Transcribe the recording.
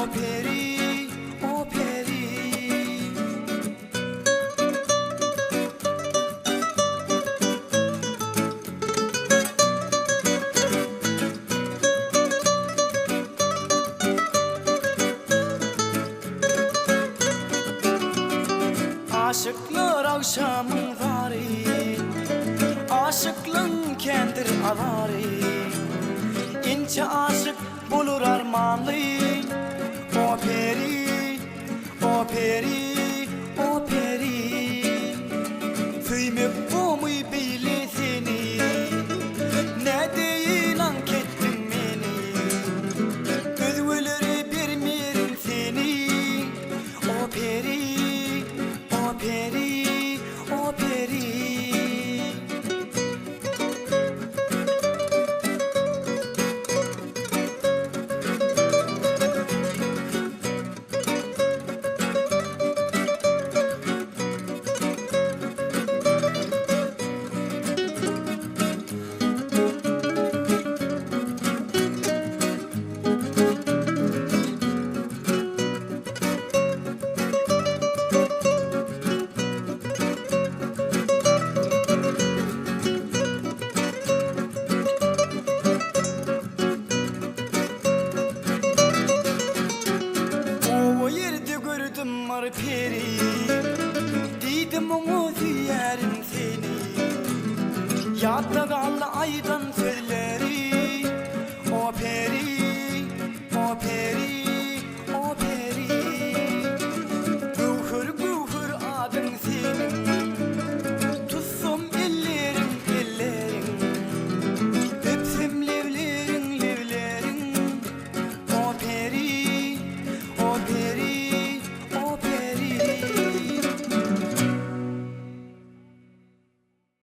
peri, o peri. Aşıklar akşamın vari, aşıklığın kendir avari. İnce aşık bulur armanlı. O peri, o peri, o peri. Söymek bu mu bile seni? Ne değil an kettin beni? Gözleri birmirin seni. O peri, o peri, o peri. Mar peri, dedim o ziyarim seni. Yatta kallı ayda